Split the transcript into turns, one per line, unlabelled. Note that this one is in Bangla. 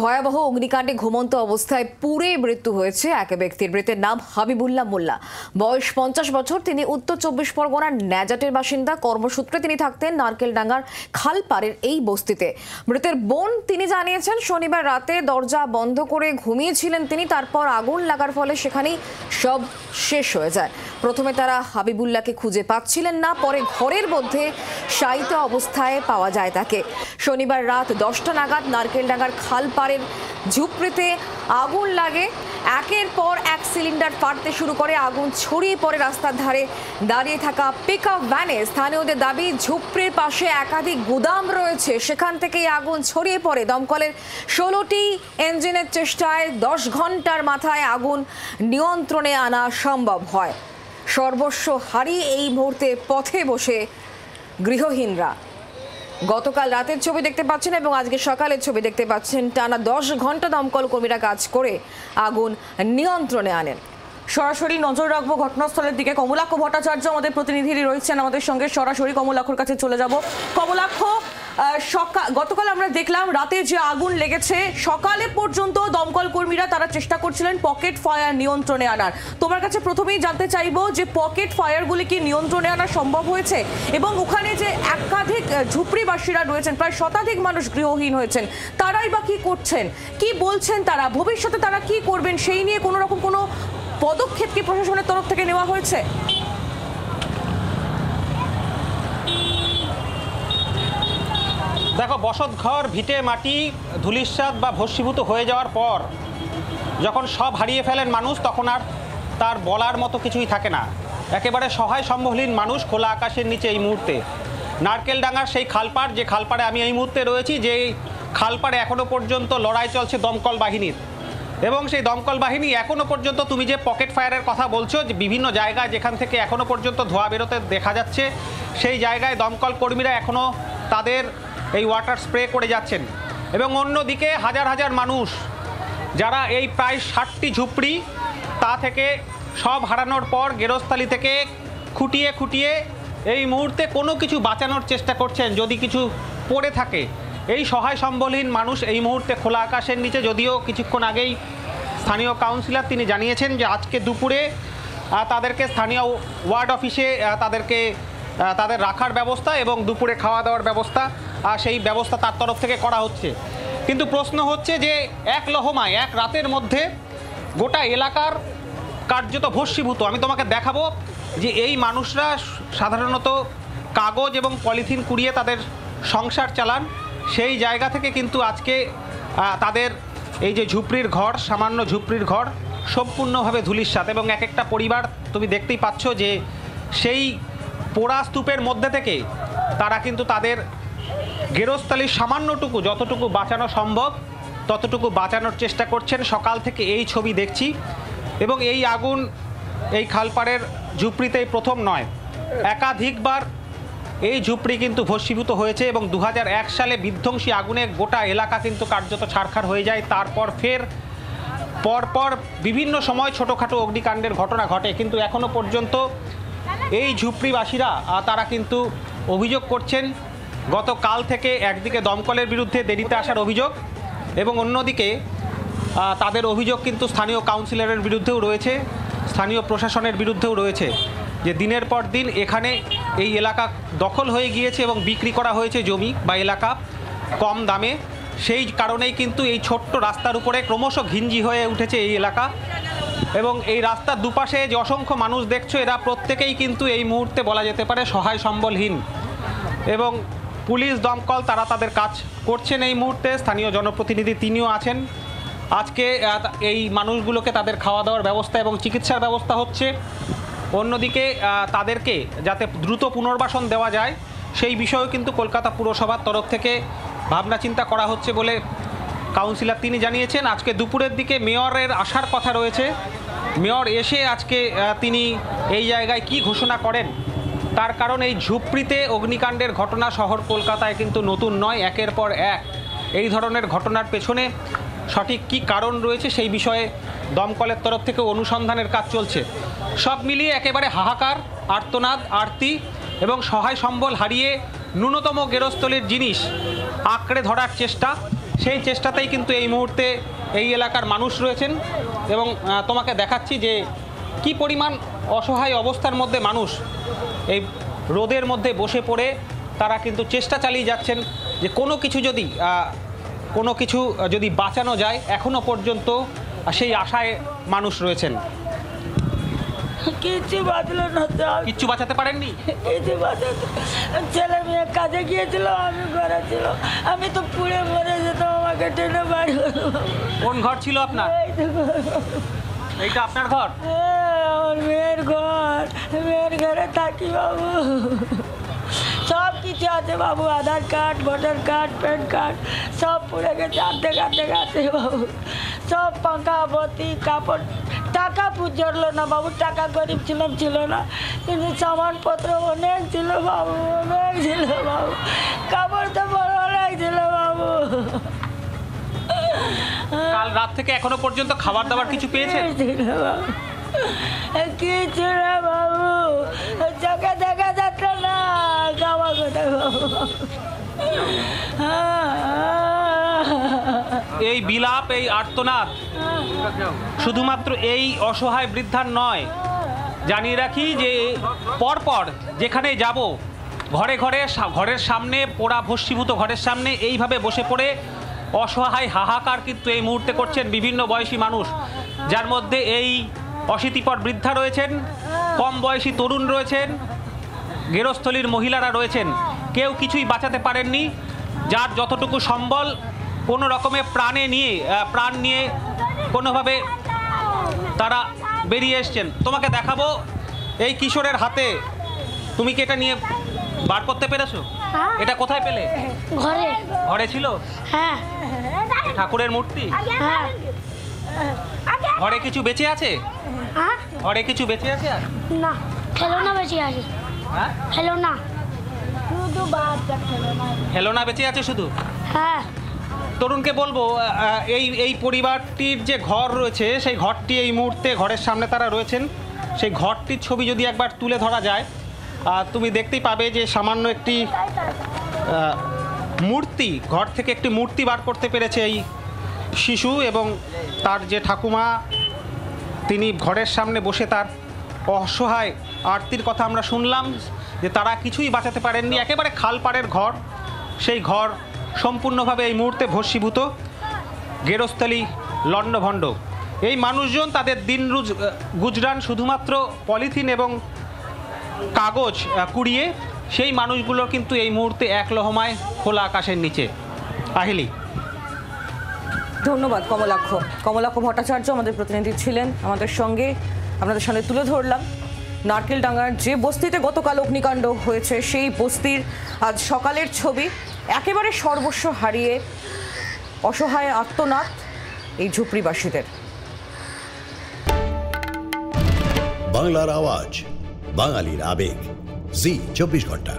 ভয়াবহ অগ্নিকাণ্ডে ঘুমন্ত অবস্থায় পুড়ে মৃত্যু হয়েছে এক ব্যক্তির। মৃতের নাম হাবিবুল্লাহ মোল্লা, বয়স 50 বছর। তিনি উত্তর 24 পরগনার ন্যাজাটের বাসিন্দা। কর্মসূত্রে তিনি থাকতেন নারকেলডাঙ্গার খালপাড়ের এই বস্তিতে। মৃতের বোন তিনি জানিয়েছেন, শনিবার রাতে দরজা বন্ধ করে ঘুমিয়েছিলেন তিনি। তারপর আগুন লাগার ফলে সেখানেই সব শেষ হয়ে যায়। প্রথমে তারা হাবিবুল্লাহকে খুঁজে পাচ্ছিলেন না, পরে ঘরের মধ্যে শায়িত অবস্থায় পাওয়া যায় তাকে। শনিবার রাত 10টা নাগাদ নারকেলডাঙ্গার খালপাড়ের ঝুপড়িতে আগুন লাগে। একের পর এক সিলিন্ডার ফাটতে শুরু করে। আগুন ছড়িয়ে পড়ে রাস্তার ধারে দাঁড়িয়ে থাকা পিকআপ ভ্যানে। স্থানীয়দের দাবি, ঝুপড়ির পাশে একাধিক গুদাম রয়েছে, সেখান থেকেই আগুন ছড়িয়ে পড়ে। দমকলের 16টি ইঞ্জিনের চেষ্টায় 10 ঘন্টার মাথায় আগুন নিয়ন্ত্রণে আনা সম্ভব হয়। সর্বস্ব হারিয়ে এই মুহূর্তে পথে বসে গৃহহীনরা। গতকাল রাতের ছবি দেখতে পাচ্ছেন এবং আজকে সকালের ছবি দেখতে পাচ্ছেন। টানা 10 ঘন্টা দমকল কর্মীরা কাজ করে আগুন নিয়ন্ত্রণে আনেন।
সরাসরি নজর রাখবো ঘটনাস্থলের দিকে। কমলাক্ষ ভট্টাচার্য আমাদের প্রতিনিধি রয়েছেন আমাদের সঙ্গে। সরাসরি কমলাক্ষর কাছে চলে যাব। কমলাক্ষ, গতকাল আমরা দেখলাম রাতে যে আগুন লেগেছে, সকালে পর্যন্ত দমকল কর্মীরা তারা চেষ্টা করছিলেন পকেট ফায়ার নিয়ন্ত্রণে আনার। তোমার কাছে প্রথমেই জানতে চাইবো যে পকেট ফায়ারগুলি কি নিয়ন্ত্রণে আনা সম্ভব হয়েছে, এবং ওখানে যে একাধিক ঝুপড়িবাসীরা রয়েছেন, প্রায় শতাধিক মানুষ গৃহহীন হয়েছেন, তারাই বা কি করছেন, কি বলছেন তারা, ভবিষ্যতে তারা কি করবেন, সেই নিয়ে কোনো রকম কোনো পদক্ষেপ কি প্রশাসনের তরফ থেকে নেওয়া হয়েছে?
দেখো, বসতঘর, ভিটে মাটি ধূলিসাৎ বা ভস্মীভূত হয়ে যাওয়ার পর যখন সব হারিয়ে ফেলেন মানুষ, তখন আর তার বলার মতো কিছুই থাকে না। একেবারে সহায় সম্বলহীন মানুষ খোলা আকাশের নিচে এই মুহূর্তে। নারকেলডাঙ্গার সেই খালপাড়, যে খালপাড়ে আমি এই মুহূর্তে রয়েছি, যে খালপাড়ে এখনও পর্যন্ত লড়াই চলছে দমকল বাহিনীর। এবং সেই দমকল বাহিনী এখনও পর্যন্ত, তুমি যে পকেট ফায়ারের কথা বলছো, যে বিভিন্ন জায়গায় যেখান থেকে এখনও পর্যন্ত ধোঁয়া বেরোতে দেখা যাচ্ছে, সেই জায়গায় দমকল কর্মীরা এখনও তাদের এই ওয়াটার স্প্রে করে যাচ্ছেন। এবং অন্যদিকে হাজার হাজার মানুষ যারা এই প্রায় 60টি ঝুপড়ি, তা থেকে সব হারানোর পর গেরস্থালি থেকে খুঁটিয়ে খুঁটিয়ে এই মুহূর্তে কোনো কিছু বাঁচানোর চেষ্টা করছেন যদি কিছু পড়ে থাকে। এই সহায় সম্বলহীন মানুষ এই মুহূর্তে খোলা আকাশের নিচে। যদিও কিছুক্ষণ আগেই স্থানীয় কাউন্সিলর তিনি জানিয়েছেন যে আজকে দুপুরে তাদেরকে স্থানীয় ওয়ার্ড অফিসে তাদের রাখার ব্যবস্থা এবং দুপুরে খাওয়া দাওয়ার ব্যবস্থা, সেই ব্যবস্থা তার তরফ থেকে করা হচ্ছে। কিন্তু প্রশ্ন হচ্ছে যে এক লহমায় এক রাতের মধ্যে গোটা এলাকার কার্যত ভস্মীভূত। আমি তোমাকে দেখাবো যে এই মানুষরা সাধারণত কাগজ এবং পলিথিন কুড়িয়ে তাদের সংসার চালান। সেই জায়গা থেকে কিন্তু আজকে তাদের এই যে ঝুপড়ির ঘর, সামান্য ঝুপড়ির ঘর সম্পূর্ণভাবে ধূলিসাৎ। এবং এক একটা পরিবার তুমি দেখতেই পাচ্ছ যে সেই পোড়া স্তূপের মধ্যে থেকে তারা কিন্তু তাদের গেরস্থালির সামান্যটুকু, যতটুকু বাঁচানো সম্ভব ততটুকু বাঁচানোর চেষ্টা করছেন। সকাল থেকে এই ছবি দেখছি। এবং এই আগুন এই খালপাড়ের ঝুপড়িতেই প্রথম নয়, একাধিকবার এই ঝুপড়ি কিন্তু ভস্মীভূত হয়েছে। এবং 2001 সালে বিধ্বংসী আগুনে গোটা এলাকা কিন্তু কার্যত ছারখার হয়ে যায়। তারপর ফের পরপর বিভিন্ন সময় ছোটোখাটো অগ্নিকাণ্ডের ঘটনা ঘটে। কিন্তু এখনও পর্যন্ত এই ঝুপড়িবাসীরা তারা কিন্তু অভিযোগ করছেন গতকাল থেকে, একদিকে দমকলের বিরুদ্ধে দেরিতে আসার অভিযোগ, এবং অন্যদিকে তাদের অভিযোগ কিন্তু স্থানীয় কাউন্সিলরের বিরুদ্ধেও রয়েছে, স্থানীয় প্রশাসনের বিরুদ্ধেও রয়েছে, যে দিনের পর দিন এখানে এই এলাকা দখল হয়ে গিয়েছে এবং বিক্রি করা হয়েছে জমি বা এলাকা কম দামে। সেই কারণেই কিন্তু এই ছোট্ট রাস্তার উপরে ক্রমশ ঘিঞ্জি হয়ে উঠেছে এই এলাকা। এবং এই রাস্তার দুপাশে যে অসংখ্য মানুষ দেখছো, এরা প্রত্যেকেই কিন্তু এই মুহূর্তে বলা যেতে পারে সহায় সম্বলহীন। এবং পুলিশ, দমকল তারা তাদের কাজ করছেন এই মুহূর্তে। স্থানীয় জনপ্রতিনিধি তিনিও আছেন। আজকে এই মানুষগুলোকে তাদের খাওয়া দাওয়ার ব্যবস্থা এবং চিকিৎসার ব্যবস্থা হচ্ছে। অন্যদিকে তাদেরকে যাতে দ্রুত পুনর্বাসন দেওয়া যায় সেই বিষয়েও কিন্তু কলকাতা পুরসভার তরফ থেকে ভাবনা চিন্তা করা হচ্ছে বলে কাউন্সিলর তিনি জানিয়েছেন। আজকে দুপুরের দিকে মেয়রের আসার কথা রয়েছে। মেয়র এসে আজকে তিনি এই জায়গায় কি ঘোষণা করেন, তার কারণ এই ঝুপড়িতে অগ্নিকাণ্ডের ঘটনা শহর কলকাতায় কিন্তু নতুন নয়। একের পর এক এই ধরনের ঘটনার পেছনে সঠিক কি কারণ রয়েছে সেই বিষয়ে দমকলের তরফ থেকে অনুসন্ধানের কাজ চলছে। সব মিলিয়ে একেবারে হাহাকার, আর্তনাদ, আরতি এবং সহায় সম্বল হারিয়ে ন্যূনতম গেরস্থলির জিনিস আঁকড়ে ধরার চেষ্টা, সেই চেষ্টাতেই কিন্তু এই মুহূর্তে এই এলাকার মানুষ রয়েছেন এবং তোমাকে দেখাচ্ছি যে কি পরিমাণ অসহায় অবস্থার মধ্যে মানুষ এই রোদের মধ্যে বসে পড়ে তারা কিন্তু চেষ্টা চালিয়ে যাচ্ছেন যে কোনো কিছু যদি বাঁচানো যায় এখনো পর্যন্ত সেই আশায় মানুষ রয়েছেন।
কিচ্ছু বাঁচলো না তো,
কিচ্ছু বাঁচাতে পারেননি?
কিছু বাঁচাতে, ছেলে মেয়ে কাজে গিয়েছিল, আমি ঘরে ছিল, আমি তো পুড়ে মরে যেতাম, আমাকে টেনে বাড়ি হলো।
কোন ঘর ছিল আপনার? এইটা আপনার ঘর?
আমার মেয়ের ঘর, মেয়ের ঘরে থাকি বাবু। সব কিছু আছে বাবু, Aadhaar card, voter card, PAN card সব পুড়ে গেছে আর্ধেক বাবু। সব পাঙ্খা বতি কাপড়, টাকা জড়লো না বাবু, টাকা গরিব ছিল না, কিন্তু সামানপত্র অনেক ছিল বাবু, অনেক ছিল বাবু, কাপড় তো বড় অনেক ছিল বাবু।
কাল রাত থেকে এখনো পর্যন্ত খাবার দাবার কিছু পেয়েছেন?
কিছু না বাবু, চোখে দেখা যাচ্ছে না, খাওয়া কোথায় বাবু।
এই বিলাপ, এই আর্তনাদ শুধুমাত্র এই অসহায় বৃদ্ধার নয়, জানিয়ে রাখি যে পরপর যেখানে যাব ঘরের সামনে, পোড়া ভস্মীভূত ঘরের সামনে এইভাবে বসে পড়ে অসহায় হাহাকার কিন্তু এই মুহূর্তে করছেন বিভিন্ন বয়সী মানুষ, যার মধ্যে এই অশীতিপর বৃদ্ধা রয়েছেন, কম বয়সী তরুণ রয়েছেন, গেরস্থলীর মহিলারা রয়েছেন। কেউ কিছুই বাঁচাতে পারেননি, যার যতটুকু সম্বল কোনো রকমে প্রাণ নিয়ে কোনোভাবে তারা বেরিয়ে এসছেন। তোমাকে দেখাবো এই কিশোরের হাতে, তুমি কি এটা নিয়ে বার করতে পেরেছো? এটা কোথায় পেলে? ঘরে ছিল?
হ্যাঁ।
ঠাকুরের মূর্তি?
হ্যাঁ।
ঘরে কিছু বেঁচে আছে?
হ্যাঁ?
ঘরে কিছু বেঁচে আছে? আর
না, খেলনা বেঁচে আছে।
হ্যাঁ,
খেলনা।
শুধু বাচ্চা খেলনা।
খেলনা বেঁচে আছে শুধু?
হ্যাঁ।
তরুণকে বলবো এই পরিবারটির যে ঘর রয়েছে সেই ঘরটি এই মুহূর্তে ঘরের সামনে তারা রয়েছেন, সেই ঘরটির ছবি যদি একবার তুলে ধরা যায় তুমি দেখতেই পাবে যে সামান্য একটি মূর্তি, ঘর থেকে একটি মূর্তি বার করতে পেরেছে এই শিশু এবং তার যে ঠাকুমা, তিনি ঘরের সামনে বসে তার অসহায় আরতির কথা আমরা শুনলাম যে তারা কিছুই বাঁচাতে পারেননি। একেবারে খালপাড়ের ঘর, সেই ঘর সম্পূর্ণভাবে এই মুহূর্তে ভস্মীভূত, গেরস্থলী লণ্ডভণ্ড। এই মানুষজন তাদের দিন গুজরান শুধুমাত্র পলিথিন এবং কাগজ কুড়িয়ে, সেই মানুষগুলো কিন্তু এই মুহূর্তে এক লহমায় খোলা আকাশের নিচে। আহিলি।
ধন্যবাদ কমলাক্ষ ভট্টাচার্য আমাদের প্রতিনিধি ছিলেন আমাদের সঙ্গে, আপনাদের সামনে তুলে ধরলাম নারকেলডাঙ্গার যে বস্তিতে গতকাল অগ্নিকাণ্ড হয়েছে সেই বস্তির আজ সকালের ছবি। একেবারে সর্বস্ব হারিয়ে অসহায় আর্তনাদ এই ঝুপড়িবাসীদের।
বাংলার আওয়াজ, বাঙালির আবেগ, জি 24 ঘন্টা।